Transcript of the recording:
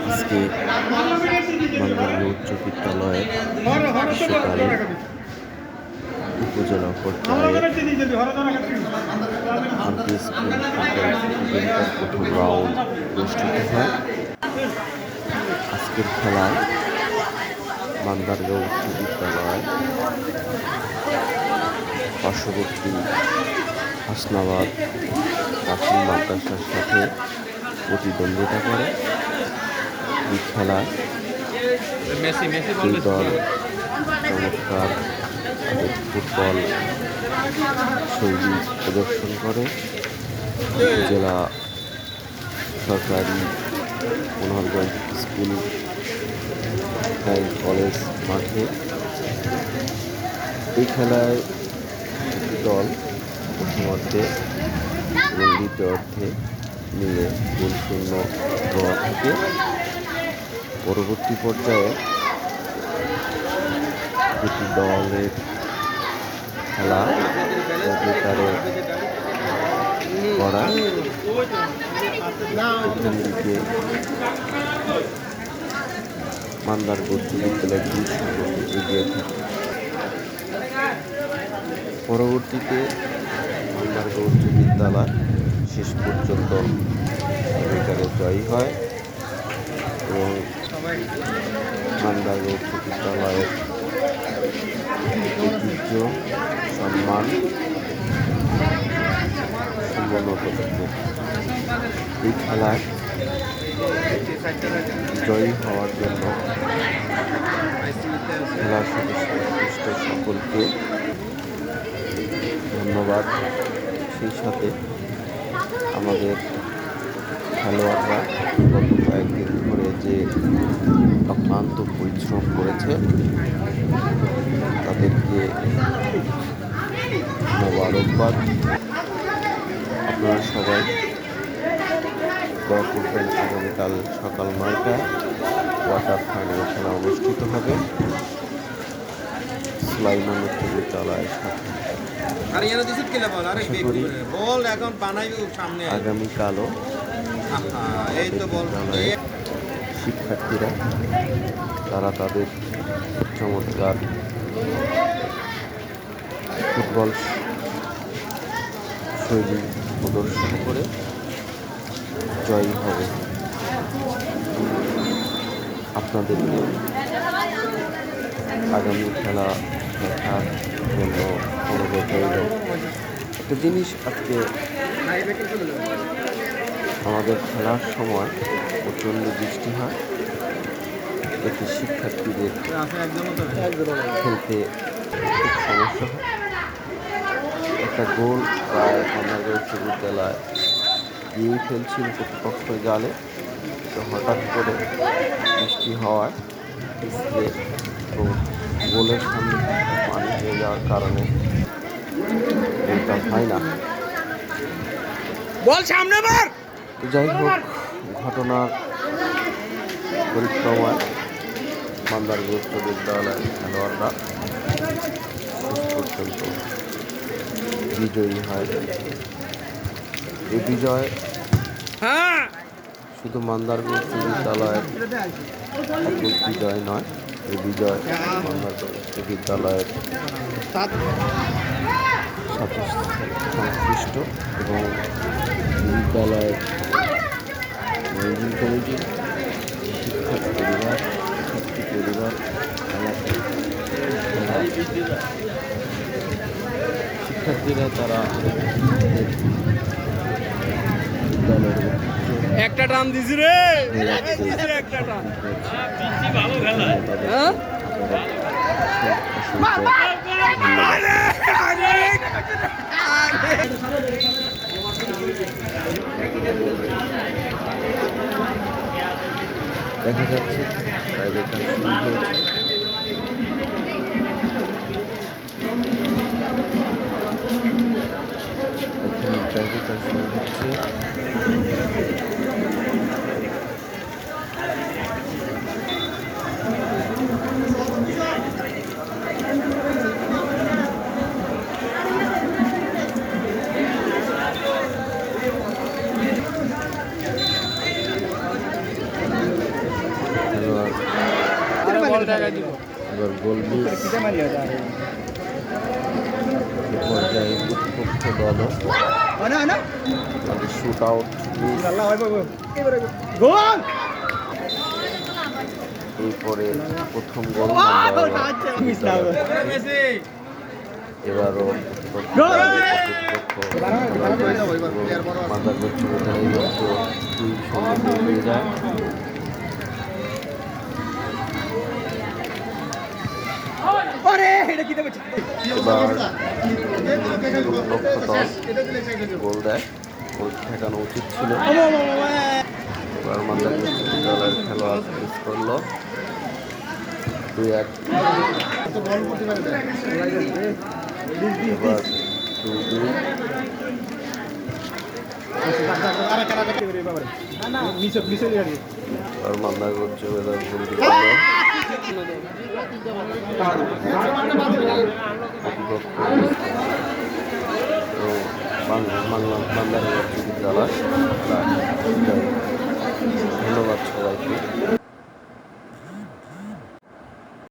আজকে মানগঞ্জ উচ্চ বিদ্যালয়ের গ্রীষ্মকালীন উপজেলা পর্যায়ে আন্তঃস্কুল ফুটবল প্রতিযোগিতার প্রথম রাউন্ড অনুষ্ঠিত হয়। আজকের খেলায় বান্দারগাঁও উচ্চ বিদ্যালয় পার্শ্ববর্তী হাসনাবাদ কাশিম মাদ্রাসার সাথে প্রতিদ্বন্দ্বিতা করে। এই খেলায় দুই দল চমৎকার ফুটবল শৈলী প্রদর্শন করে। জেলা সরকারি মনোহরগঞ্জ স্কুল কলেজ মাঠে এই খেলায় একটি দল প্রথমার্ধে এবং দ্বিতীয় অর্ধে মিলে গোল শূন্য ড্র থাকে। পরবর্তী পর্যায়ে দুটি দলের খেলা বেকারে করা প্রথম দিকে মান্দারগাঁও উচ্চ বিদ্যালয় 2-0 এগিয়ে থাকে। পরবর্তীতে মান্দারগাঁও উচ্চ বিদ্যালয় শেষ পর্যন্ত বেকারে জয়ী হয় এবং মান্দারগাঁও উচ্চ বিদ্যালয়ের ঐতিহ্য সম্মান সমুন্নত থাকে। এই খেলায় জয়ী হওয়ার জন্য খেলার সংশ্লিষ্ট সকলকে ধন্যবাদ। সেই সাথে আমাদের খেলোয়াড়রা গত কয়েকদিন ধরে যে অক্লান্ত পরিশ্রম করেছে তাদেরকে মোবারকবাদ। আপনারা সবাই দোয়া করবেন। আগামীকাল সকাল 9টায় কোয়ার্টার ফাইনাল খেলা অনুষ্ঠিত হবে সুলাইমান উচ্চ বিদ্যালয়ের সাথে। আগামীকালও বিদ্যালয়ের শিক্ষার্থীরা তারা তাদের চমৎকার ফুটবল শৈলী প্রদর্শন করে জয়ী হবে। আপনাদেরকে আগামী খেলা দেখার জন্য অনুরোধ রইল। একটা জিনিস, আজকে আমাদের খেলার সময় প্রচণ্ড বৃষ্টি হয়, এতে শিক্ষার্থীদের খেলতে খুব সমস্যা হয়। একটা গোল প্রায় বান্দারগাঁও উচ্চ বিদ্যালয় দিয়েই ফেলছিল প্রতিপক্ষের জালে, তো হঠাৎ করে বৃষ্টি হওয়ায় পিছলে এবং গোলের সামনে পানি হয়ে যাওয়ার কারণে গোলটা হয় না। যাই হোক, ঘটনার পরিক্রমায় বান্দারগাঁও উচ্চ বিদ্যালয়ের খেলোয়াড়রা শেষ পর্যন্ত বিজয়ী হয়। এই বিজয় শুধু মান্দারগাঁও উচ্চ বিদ্যালয়ের বিজয় নয়, এই বিজয় মান্দারগাঁও উচ্চ বিদ্যালয়ের সাথে সংশ্লিষ্ট এবং বিদ্যালয়ের ম্যানেজিং কমিটি, শিক্ষার্থী পরিবার, ছাত্রী পরিবার, শিক্ষার্থীরা তারা একটা টান দিছি রে, একটা টান দেখা যাচ্ছে প্রাইভেট শুরু হয়েছে। এখানে প্রাইভেট শুরু হচ্ছে। এবার গোল মিস। এ পর্যায়ে প্রতিপক্ষ দলও শুট আউট মিস। এরপরে প্রথম গোল এবারও মাদারগঞ্জ দুই সঙ্গে এগিয়ে যায়। এবার গোল দেয়, গোল ঠেকানো উচিত ছিল। এবার মাদারগঞ্জ দলের খেলোয়াড় মিস করলো। 2-1। এবার 2-2। আর মাদারগঞ্জ এবার গোল দিল। বাংলা মাদারগঞ্জ বিদ্যালয়